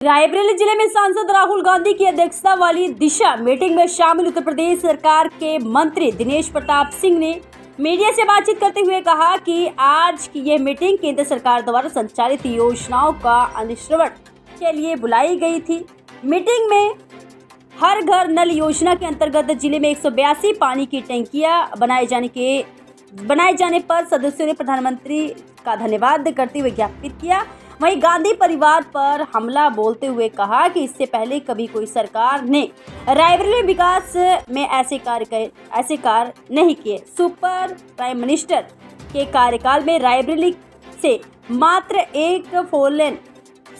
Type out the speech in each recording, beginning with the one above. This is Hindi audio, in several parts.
रायबरेली जिले में सांसद राहुल गांधी की अध्यक्षता वाली दिशा मीटिंग में शामिल उत्तर प्रदेश सरकार के मंत्री दिनेश प्रताप सिंह ने मीडिया से बातचीत करते हुए कहा कि आज की यह मीटिंग केंद्र सरकार द्वारा संचालित योजनाओं का अनुश्रवण के लिए बुलाई गई थी। मीटिंग में हर घर नल योजना के अंतर्गत जिले में 182 पानी की टंकियां बनाए जाने पर सदस्यों ने प्रधानमंत्री का धन्यवाद करते हुए ज्ञापित किया। वहीं गांधी परिवार पर हमला बोलते हुए कहा कि इससे पहले कभी कोई सरकार ने रायबरेली विकास में ऐसे कार्य नहीं किए। सुपर प्राइम मिनिस्टर के कार्यकाल में रायबरेली से मात्र एक 4 लेन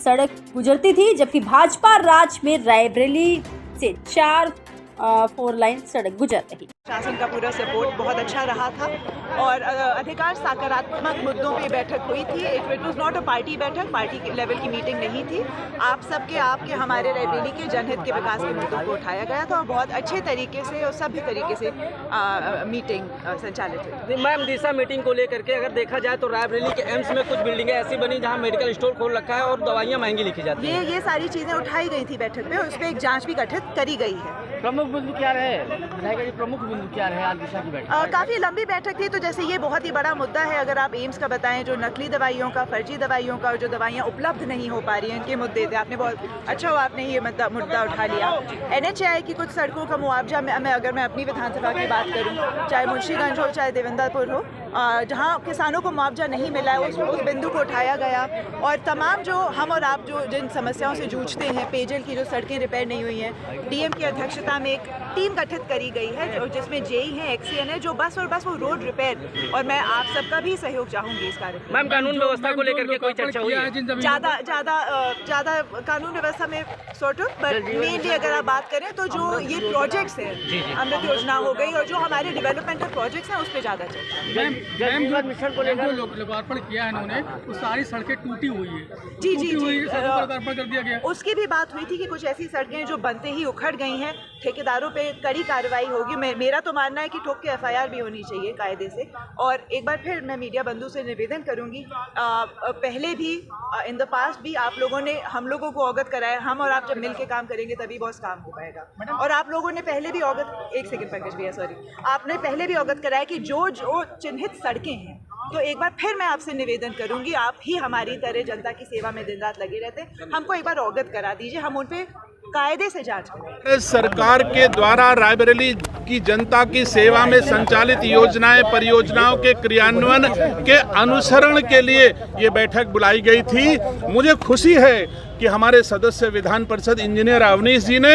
सड़क गुजरती थी, जबकि भाजपा राज में रायबरेली से 4 4 लाइन सड़क गुजर रही। शासन का पूरा सपोर्ट बहुत अच्छा रहा था और अधिकांश सकारात्मक मुद्दों पे बैठक हुई थी। It was not a party बैठक, पार्टी लेवल की मीटिंग नहीं थी। आप सबके आपके हमारे रायबरेली के जनहित के विकास के मुद्दों को उठाया गया था और बहुत अच्छे तरीके से और सभ्य तरीके से मीटिंग संचालित हुई। मैम, दिशा मीटिंग को लेकर के अगर देखा जाए तो रायबरेली के एम्स में कुछ बिल्डिंगें ऐसी बनी जहाँ मेडिकल स्टोर खोल रखा है और दवाइयाँ महंगी लिखी जाती है। ये सारी चीज़ें उठाई गई थी बैठक में और उस पर एक जाँच भी गठित करी गई है। प्रमुख बिंदु क्या रहे? प्रमुख बिंदु क्या रहे आज दिशा की बैठक? काफ़ी लंबी बैठक थी। तो जैसे ये बहुत ही बड़ा मुद्दा है, अगर आप एम्स का बताएं, जो नकली दवाइयों का, फर्जी दवाइयों का और जो दवाइयाँ उपलब्ध नहीं हो पा रही हैं, इनके मुद्दे थे। आपने बहुत अच्छा हुआ आपने ये मुद्दा उठा लिया। NHAI की कुछ सड़कों का मुआवजा अगर मैं अपनी विधानसभा की बात करूँ, चाहे मुंशीगंज हो चाहे देवेंद्रपुर हो, जहाँ किसानों को मुआवजा नहीं मिला है उस बिंदु को उठाया गया। और तमाम जो हम और आप जो जिन समस्याओं से जूझते हैं, पेयजल की जो सड़कें रिपेयर नहीं हुई हैं, DM की अध्यक्षता में एक टीम गठित करी गई है जिसमें JE है, XCN है, जो बस वो रोड रिपेयर। और मैं आप सबका भी सहयोग चाहूँगी इस कार्य में। मैम, कानून व्यवस्था को लेकर के कोई चर्चा हुई है? ज़्यादा कानून व्यवस्था में सॉर्ट ऑफ, बट मेनली अगर आप बात करें तो जो ये प्रोजेक्ट्स हैं, अमृत योजना हो गई और जो हमारे डेवलपमेंटल प्रोजेक्ट्स हैं, उस पर ज़्यादा चर्चा। जल मिशन को लेकर लोकार्पण किया है इन्होंने, वो सारी सड़कें टूटी हुई है। जी लोकार्पण कर दिया गया। उसकी भी बात हुई थी कि कुछ ऐसी सड़कें जो बनते ही उखड़ गई हैं, ठेकेदारों पे कड़ी कार्रवाई होगी। मेरा तो मानना है कि ठोक के FIR भी होनी चाहिए कायदे से। और एक बार फिर मैं मीडिया बंधु से निवेदन करूंगी, पहले भी इन द पास्ट भी आप लोगों ने हम लोगों को अवगत कराया। हम और आप जब मिल के काम करेंगे तभी बहुत काम हो पाएगा। और आप लोगों ने पहले भी अवगत, एक सेकंड पंकज भैया, सॉरी, आपने पहले भी अवगत कराया कि जो चिन्हित सड़कें हैं, तो एक बार फिर मैं आपसे निवेदन करूंगी, आप ही हमारी तरह जनता की सेवा में दिन रात लगे रहते हैं, हमको एक बार अवगत करा दीजिए, हम उन पे कायदे से जांच करें। सरकार के द्वारा रायबरेली की जनता की सेवा में संचालित योजनाएं, परियोजनाओं के क्रियान्वयन के अनुसरण के लिए ये बैठक बुलाई गई थी। मुझे खुशी है कि हमारे सदस्य विधान परिषद इंजीनियर अवनीश जी ने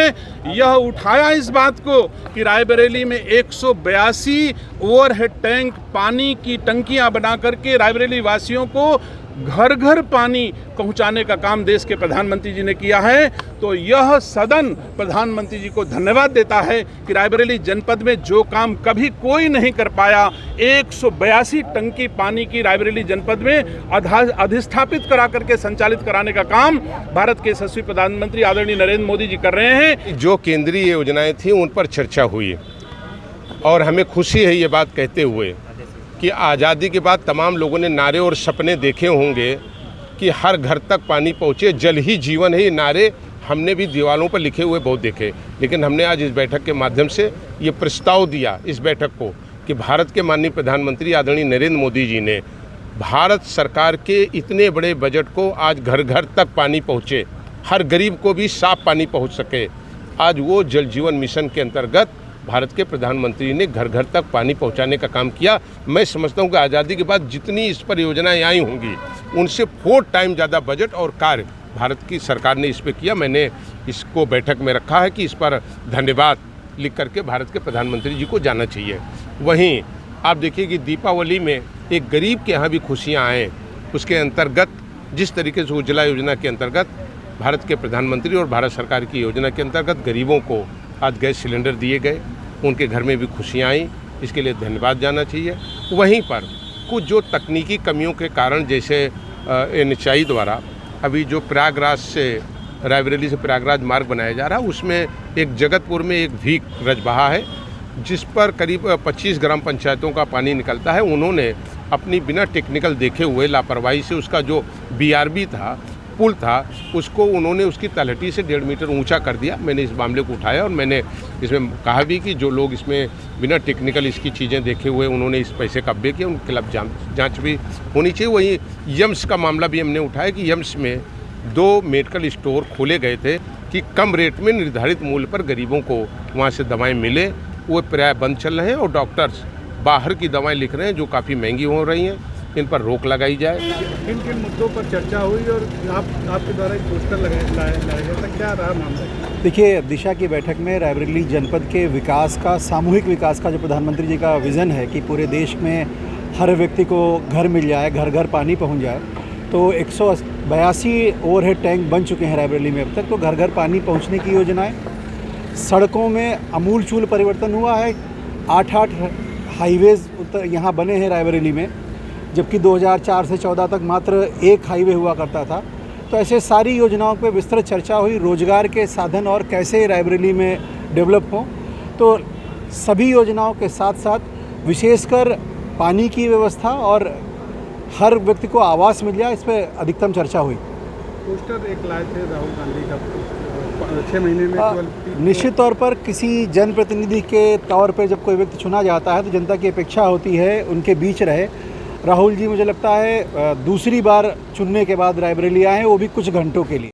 यह उठाया इस बात को कि रायबरेली में 182 ओवरहेड टैंक पानी की टंकियां बना करके रायबरेली वासियों को घर घर पानी पहुंचाने का काम देश के प्रधानमंत्री जी ने किया है। तो यह सदन प्रधानमंत्री जी को धन्यवाद देता है कि रायबरेली जनपद में जो काम कभी कोई नहीं कर पाया, 182 टंकी पानी की रायबरेली जनपद में अधिस्थापित करा करके संचालित कराने का काम भारत के यशस्वी प्रधानमंत्री आदरणीय नरेंद्र मोदी जी कर रहे हैं। जो केंद्रीय योजनाएं थी उन पर चर्चा हुई और हमें खुशी है ये बात कहते हुए कि आज़ादी के बाद तमाम लोगों ने नारे और सपने देखे होंगे कि हर घर तक पानी पहुँचे, जल ही जीवन है। ये नारे हमने भी दीवारों पर लिखे हुए बहुत देखे, लेकिन हमने आज इस बैठक के माध्यम से ये प्रस्ताव दिया इस बैठक को कि भारत के माननीय प्रधानमंत्री आदरणीय नरेंद्र मोदी जी ने भारत सरकार के इतने बड़े बजट को आज घर घर तक पानी पहुँचे, हर गरीब को भी साफ पानी पहुँच सके। आज वो जल जीवन मिशन के अंतर्गत भारत के प्रधानमंत्री ने घर घर तक पानी पहुंचाने का काम किया। मैं समझता हूं कि आज़ादी के बाद जितनी इस पर योजनाएं आई होंगी, उनसे 4 टाइम ज़्यादा बजट और कार्य भारत की सरकार ने इस पर किया। मैंने इसको बैठक में रखा है कि इस पर धन्यवाद लिख करके भारत के प्रधानमंत्री जी को जाना चाहिए। वहीं आप देखिए कि दीपावली में एक गरीब के यहाँ भी खुशियाँ आएँ, उसके अंतर्गत जिस तरीके से उज्ज्वला योजना के अंतर्गत भारत के प्रधानमंत्री और भारत सरकार की योजना के अंतर्गत गरीबों को आज गैस सिलेंडर दिए गए, उनके घर में भी खुशियाँ आई, इसके लिए धन्यवाद जाना चाहिए। वहीं पर कुछ जो तकनीकी कमियों के कारण, जैसे NHAI द्वारा अभी जो प्रयागराज से रायबरेली से प्रयागराज मार्ग बनाया जा रहा है, उसमें एक जगतपुर में एक भीख रजबहा है जिस पर करीब 25 ग्राम पंचायतों का पानी निकलता है। उन्होंने अपनी बिना टेक्निकल देखे हुए लापरवाही से उसका जो BRB था पुल था उसको उन्होंने उसकी तलहटी से 1.5 मीटर ऊंचा कर दिया। मैंने इस मामले को उठाया और मैंने इसमें कहा भी कि जो लोग इसमें बिना टेक्निकल इसकी चीज़ें देखे हुए उन्होंने इस पैसे का अव्यय किया, उनके खिलाफ जांच भी होनी चाहिए। वहीं यम्स का मामला भी हमने उठाया कि यम्स में 2 मेडिकल स्टोर खोले गए थे कि कम रेट में निर्धारित मूल्य पर गरीबों को वहाँ से दवाएँ मिले, वो प्राय बंद चल रहे हैं और डॉक्टर्स बाहर की दवाएँ लिख रहे हैं जो काफ़ी महंगी हो रही हैं। इन पर रोक लगाई जाए। किन किन मुद्दों पर चर्चा हुई और आपके द्वारा एक पोस्टर लाया गया था, क्या रहा मामला? देखिए, दिशा की बैठक में रायबरेली जनपद के विकास का, सामूहिक विकास का जो प्रधानमंत्री जी का विज़न है कि पूरे देश में हर व्यक्ति को घर मिल जाए, घर घर पानी पहुंच जाए, तो 182 ओवरहेड टैंक बन चुके हैं रायबरेली में अब तक। तो घर घर पानी पहुँचने की योजनाएँ, सड़कों में आमूलचूल परिवर्तन हुआ है। 8 हाईवेज़ यहाँ बने हैं रायबरेली में, जबकि 2004 से 14 तक मात्र 1 हाईवे हुआ करता था। तो ऐसे सारी योजनाओं पे विस्तृत चर्चा हुई, रोजगार के साधन और कैसे रायबरेली में डेवलप हों। तो सभी योजनाओं के साथ साथ विशेषकर पानी की व्यवस्था और हर व्यक्ति को आवास मिल जाए, इस पर अधिकतम चर्चा हुई। पोस्टर एक लाए थे राहुल गांधी का 6 महीने में निश्चित तौर पर किसी जनप्रतिनिधि के तौर पर जब कोई व्यक्ति चुना जाता है तो जनता की अपेक्षा होती है उनके बीच रहे। राहुल जी मुझे लगता है दूसरी बार चुनने के बाद रायबरेली आए हैं, वो भी कुछ घंटों के लिए।